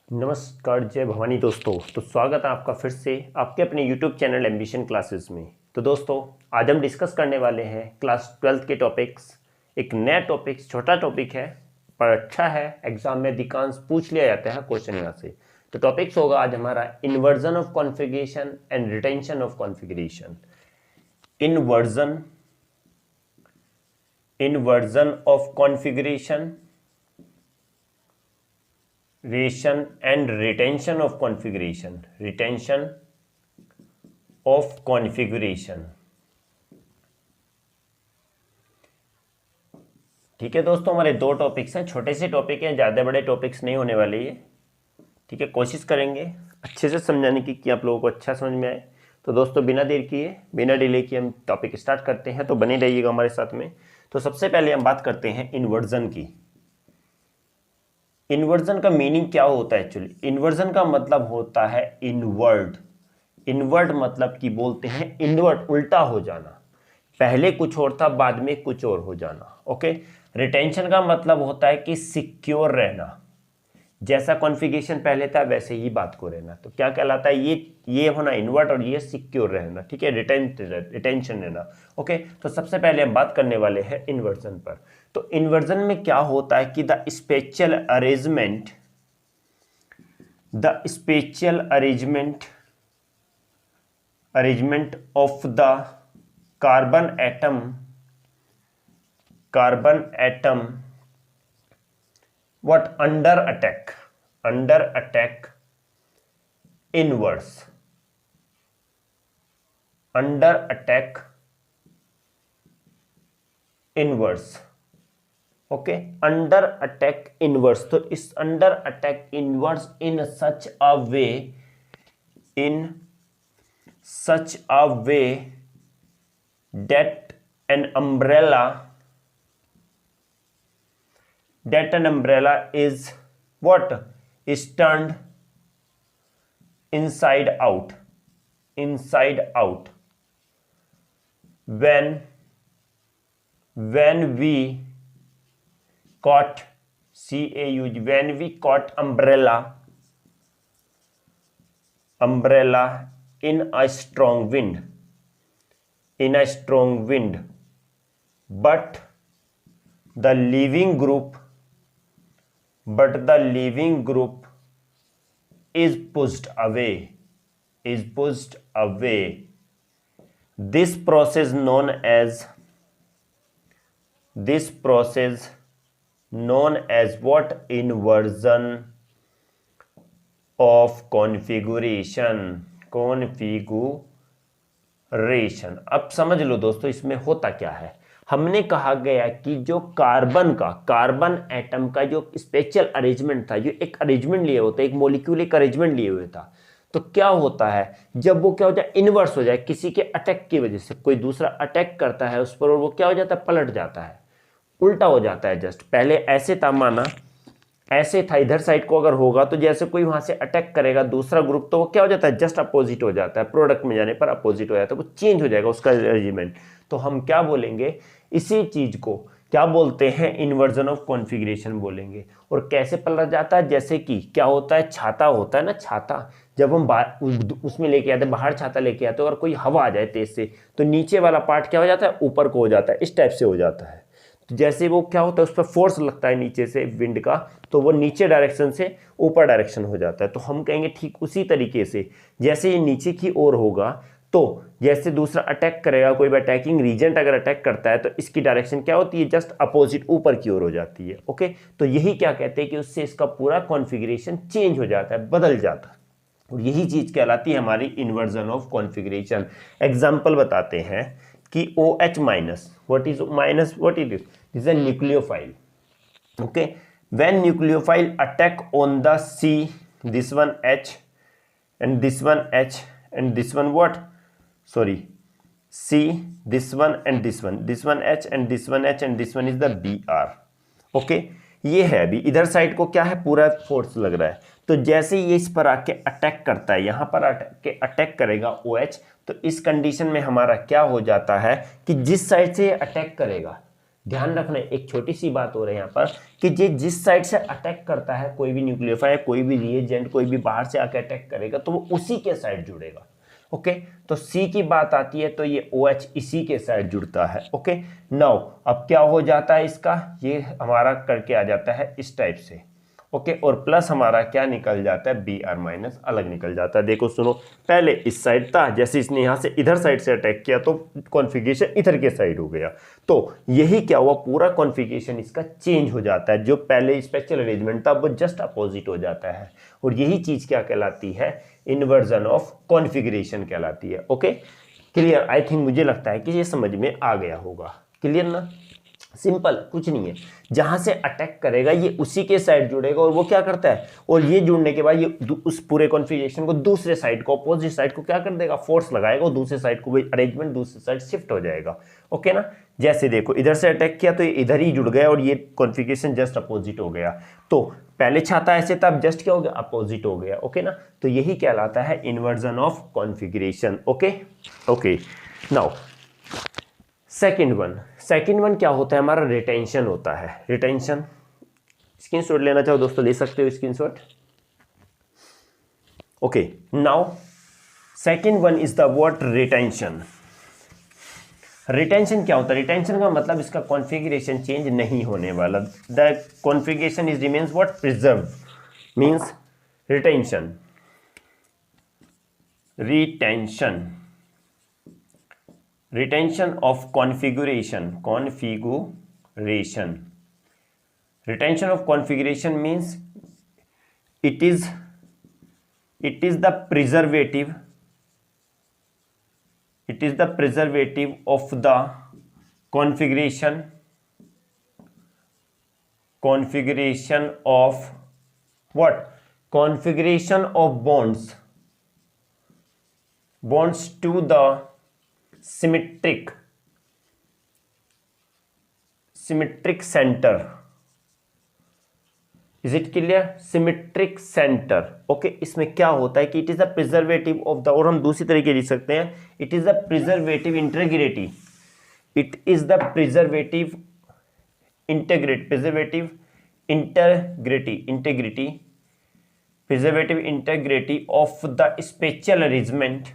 नमस्कार, जय भवानी दोस्तों। तो स्वागत है आपका फिर से आपके अपने YouTube चैनल एम्बिशन क्लासेस में। तो दोस्तों, आज हम डिस्कस करने वाले हैं क्लास 12th के टॉपिक्स। एक नया टॉपिक, छोटा टॉपिक है पर अच्छा है, एग्जाम में अधिकांश पूछ लिया जाता है क्वेश्चन यहाँ से। तो टॉपिक्स होगा आज हमारा inversion of configuration and retention of configuration. Inversion of configuration and retention of configuration। ठीक है दोस्तों, हमारे दो टॉपिक्स हैं, छोटे से टॉपिक हैं, ज़्यादा बड़े टॉपिक्स नहीं होने वाले ये। ठीक है, कोशिश करेंगे अच्छे से समझाने की कि आप लोगों को अच्छा समझ में आए। तो दोस्तों, बिना देर किए, बिना डिले किए हम टॉपिक स्टार्ट करते हैं, तो बने रहिएगा हमारे साथ में। तो सबसे पहले हम बात करते हैं इन्वर्जन की। इन्वर्जन का मीनिंग क्या होता है? एक्चुअली इन्वर्जन का मतलब होता है इनवर्ड। इनवर्ड मतलब कि बोलते हैं इनवर्ट, उल्टा हो जाना। पहले कुछ और था, बाद में कुछ और हो जाना। ओके। रिटेंशन का मतलब होता है कि सिक्योर रहना, जैसा कॉन्फ़िगरेशन पहले था वैसे ही बात को रहना। तो क्या कहलाता है? ये होना इनवर्ट और ये सिक्योर रहना। ठीक है, रिटेंशन रहना। ओके। तो सबसे पहले हम बात करने वाले हैं इन्वर्जन पर। तो इन्वर्जन में क्या होता है कि the special arrangement of the carbon atom what under attack inverse okay, under attack inverse. तो इस under attack inverse in such a way that an umbrella is what? Is turned inside out when we caught when we caught umbrella in a strong wind, but the leaving group is pushed away. This process known as what? Inversion of configuration। अब समझ लो दोस्तों, इसमें होता क्या है। हमने कहा गया कि जो कार्बन एटम का जो स्पेशल अरेंजमेंट था, जो एक अरेंजमेंट लिए होता है, एक मॉलिक्यूल एक अरेंजमेंट लिए हुए था। तो क्या होता है जब वो क्या हो जाए? इन्वर्स हो जाए, किसी के अटैक की वजह से कोई दूसरा अटैक करता है उस पर, और वो क्या हो जाता है? पलट जाता है, उल्टा हो जाता है। जस्ट पहले ऐसे था, माना ऐसे था, इधर साइड को अगर होगा तो जैसे कोई वहां से अटैक करेगा दूसरा ग्रुप, तो वो क्या हो जाता है? जस्ट अपोजिट हो जाता है। प्रोडक्ट में जाने पर अपोजिट हो जाता है, वो चेंज हो जाएगा उसका अरेंजमेंट। तो हम क्या बोलेंगे? इसी चीज को क्या बोलते हैं? इन्वर्जन ऑफ कॉन्फ़िगरेशन बोलेंगे। और कैसे पलट जाता है? जैसे कि क्या होता है, छाता होता है ना, छाता जब हम उसमें लेके आते हैं, बाहर छाता लेके आते हैं, और कोई हवा आ जाए तेज से, तो नीचे वाला पार्ट क्या हो जाता है? ऊपर को हो जाता है। इस टाइप से हो जाता है। तो जैसे वो क्या होता है, उस पर फोर्स लगता है नीचे से विंड का, तो वो नीचे डायरेक्शन से ऊपर डायरेक्शन हो जाता है। तो हम कहेंगे ठीक उसी तरीके से, जैसे ये नीचे की ओर होगा, तो जैसे दूसरा अटैक करेगा, कोई भी अटैकिंग रीजेंट अगर अटैक करता है, तो इसकी डायरेक्शन क्या होती है? जस्ट अपोजिट, ऊपर की ओर हो जाती है। ओके। तो यही क्या कहते हैं कि उससे इसका पूरा कॉन्फ़िगरेशन चेंज हो जाता है, बदल जाता है, और यही चीज कहलाती है हमारी इन्वर्जन ऑफ कॉन्फ़िगरेशन। एग्जाम्पल बताते हैं कि OH minus, what is it is a nucleophile. Okay. When nucleophile attack on the C, this one H and this one H and this one what? Sorry, C, this one and this one H and this one H and this one is the Br। Okay. ये है, अभी इधर side को क्या है? पूरा force लग रहा है। तो जैसे ये इस पर आके अटैक करता है, यहां पर आके अटैक करेगा OH, तो इस कंडीशन में हमारा क्या हो जाता है कि जिस साइड से ये अटैक करेगा, ध्यान रखना एक छोटी सी बात हो रही है यहाँ पर कि ये जिस साइड से अटैक करता है कोई भी न्यूक्लियोफाइल, कोई भी रिएजेंट, कोई भी बाहर से आकर अटैक करेगा तो वो उसी के साइड जुड़ेगा। ओके, तो सी की बात आती है तो ये OH इसी के साइड जुड़ता है। ओके, नाउ अब क्या हो जाता है इसका, ये हमारा करके आ जाता है इस टाइप से। ओके, और प्लस हमारा क्या निकल जाता है, Br- अलग निकल जाता है। देखो सुनो, पहले इस साइड था, जैसे इसने यहाँ से इधर साइड से अटैक किया तो कॉन्फ़िगरेशन इधर के साइड हो गया, तो यही क्या हुआ, पूरा कॉन्फ़िगरेशन इसका चेंज हो जाता है। जो पहले स्पेशल अरेंजमेंट था वो जस्ट अपोजिट हो जाता है, और यही चीज़ क्या कहलाती है, इन्वर्जन ऑफ कॉन्फ़िगरेशन कहलाती है। Okay, clear? आई थिंक मुझे लगता है कि ये समझ में आ गया होगा। क्लियर ना? सिंपल, कुछ नहीं है, जहां से अटैक करेगा ये उसी के साइड जुड़ेगा, और वो क्या करता है, और ये जुड़ने के बाद ये उस पूरे कॉन्फ़िगरेशन को दूसरे साइड को, अपोजिट साइड को क्या कर देगा, फोर्स लगाएगा, और दूसरे साइड को अरेंजमेंट दूसरे साइड शिफ्ट हो जाएगा। ओके ना? जैसे देखो इधर से अटैक किया तो ये इधर ही जुड़ गया और ये कॉन्फ़िगरेशन जस्ट अपोजिट हो गया। तो पहले छाता ऐसे था, अब जस्ट क्या हो गया, अपोजिट हो गया। ओके ना? तो यही कहलाता है inversion of configuration. Okay okay, now second one क्या होता है, हमारा रिटेंशन होता है। रिटेंशन, स्क्रीनशॉट लेना चाहो दोस्तों ले सकते हो screenshot. Okay, now second one is the word retention. Retention क्या होता है, रिटेंशन का मतलब इसका कॉन्फ़िगरेशन चेंज नहीं होने वाला, the configuration is remains what, preserve, means retention. Retention of configuration. Retention of configuration means it is the preservative. It is the preservative of the configuration of what? Configuration of bonds to the symmetric center. Is it clear? Symmetric centre. Okay, इसमें क्या होता है कि it is the preservative of the, और हम दूसरी तरीके लिख सकते हैं, it is the preservative integrity. It is the preservative integrity of the special arrangement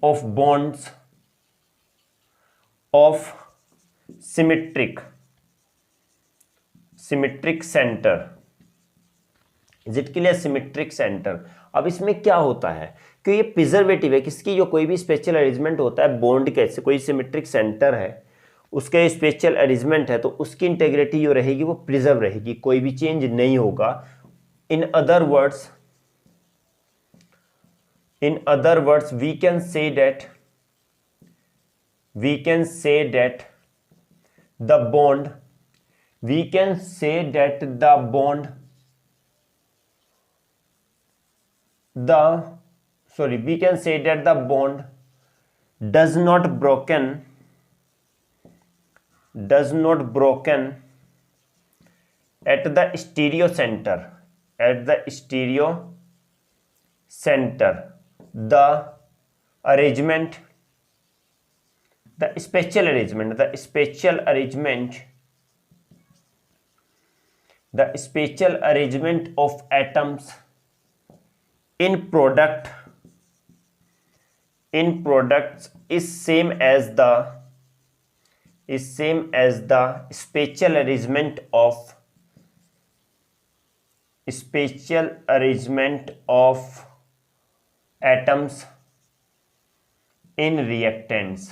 of bonds of symmetric center. Is it clear? Symmetric centre. अब इसमें क्या होता है कि ये प्रिजर्वेटिव है किसकी, जो कोई भी स्पेशल अरेंजमेंट होता है बॉन्ड के, कोई सिमेट्रिक सेंटर है उसके स्पेशल अरेंजमेंट है तो उसकी इंटेग्रिटी जो रहेगी वो प्रिजर्व रहेगी, कोई भी चेंज नहीं होगा। In other words, we can say that the bond does not broken at the stereo center. The spatial arrangement of atoms in products is same as the spatial arrangement of atoms in reactants।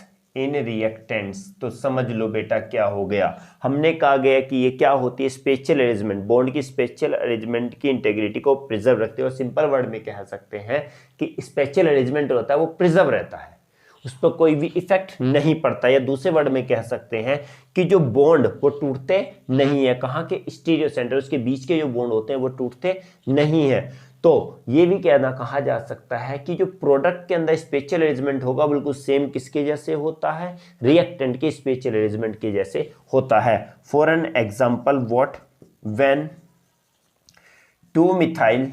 तो समझ लो बेटा क्या हो गया, हमने कहा गया कि ये क्या होती है, स्पेशल अरेंजमेंट, बॉन्ड की स्पेशल अरेंजमेंट की इंटेग्रिटी को प्रिजर्व रखते हैं, और सिंपल वर्ड में कह सकते हैं कि स्पेशल अरेंजमेंट होता है वो प्रिजर्व रहता है, उस पर कोई भी इफेक्ट नहीं पड़ता, या दूसरे वर्ड में कह सकते हैं कि जो बॉन्ड वो टूटते नहीं है, कहाँ के, स्टीरियो सेंटर, उसके बीच के जो बॉन्ड होते हैं वो टूटते नहीं है। तो ये भी कहना कहा जा सकता है कि जो प्रोडक्ट के अंदर स्पेशल अरेंजमेंट होगा बिल्कुल सेम किसके जैसे होता है, रिएक्टेंट के स्पेशल अरेंजमेंट के जैसे होता है। For an example, what, when 2 methyl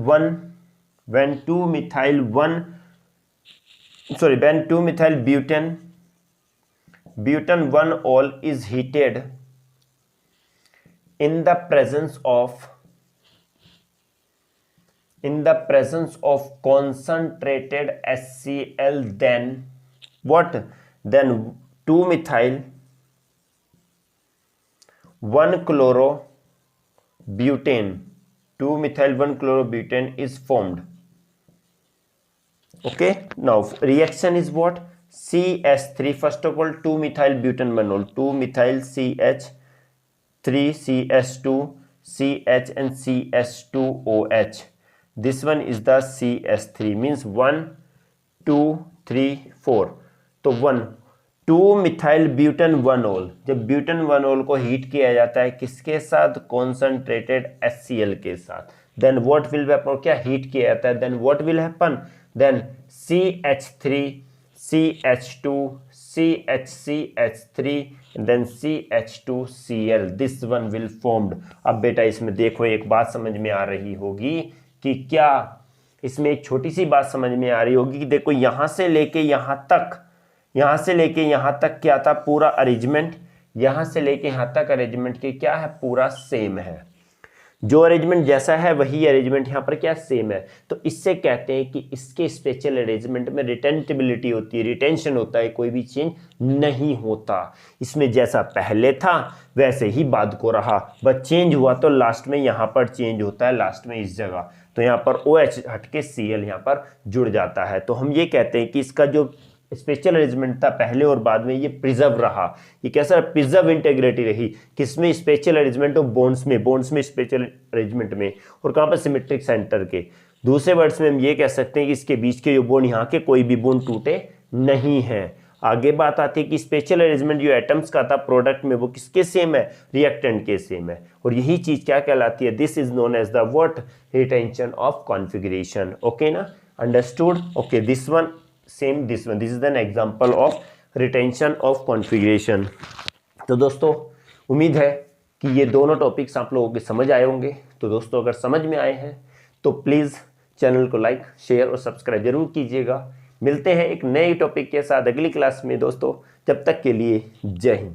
1 when 2-methyl butane 1-ol is heated in the presence of concentrated HCl, then what? Then 2-methyl 1-chlorobutane is formed. Okay, now reaction is what? CH3, first of all 2-methyl butane 1-ol, 2-methyl CH3 CH2 CH and CH2OH. This one is the CH3, means 1 2 3 4. तो 2-methyl butane 1-ol, जब butane 1-ol को heat किया जाता है किसके साथ? Concentrated HCl के साथ. Then what will happen? क्या हीट किया जाता है? Then what will happen? Then CH3 CH2 CH3 then CH2Cl, this one will formed. अब बेटा इसमें देखो एक बात समझ में आ रही होगी कि क्या इसमें एक छोटी सी बात समझ में आ रही होगी कि देखो यहां से लेके यहां तक क्या था? पूरा अरेंजमेंट, यहां से लेके यहां तक अरेंजमेंट के क्या है? पूरा सेम है. जो अरेंजमेंट जैसा है वही अरेंजमेंट यहां पर क्या सेम है. तो इससे कहते हैं कि इसके स्पेशल अरेंजमेंट में रिटेंटिबिलिटी होती है, रिटेंशन होता है, कोई भी चेंज नहीं होता. इसमें जैसा पहले था वैसे ही बाद को रहा, बस चेंज हुआ तो लास्ट में यहां पर चेंज होता है, लास्ट में इस जगह. तो यहाँ पर OH हटके Cl यहाँ पर जुड़ जाता है. तो हम ये कहते हैं कि इसका जो स्पेशल अरेंजमेंट था पहले और बाद में, ये प्रिजर्व रहा. ये कैसा? प्रिजर्व इंटेग्रिटी रही. किसमें? स्पेशल अरेंजमेंट ऑफ बॉन्ड्स में स्पेशल अरेंजमेंट में, और कहाँ पर? सिमेट्रिक सेंटर के. दूसरे वर्ड्स में हम ये कह सकते हैं कि इसके बीच के जो बॉन्ड यहाँ के कोई भी बॉन्ड टूटे नहीं है. आगे बात आती है कि स्पेशल अरेंजमेंट जो एटम्स का था प्रोडक्ट में, वो किसके सेम है? रिएक्टेंट के सेम है. और यही चीज क्या कहलाती है? This is known as the what? Retention of configuration. Okay ना, understood? Okay, this one same, this one, this is an example of retention of configuration. तो दोस्तों उम्मीद है कि ये दोनों टॉपिक्स आप लोगों के समझ आए होंगे. तो दोस्तों अगर समझ में आए हैं तो प्लीज़ चैनल को लाइक, शेयर और सब्सक्राइब जरूर कीजिएगा. मिलते हैं एक नए टॉपिक के साथ अगली क्लास में दोस्तों. जब तक के लिए जय हिंद.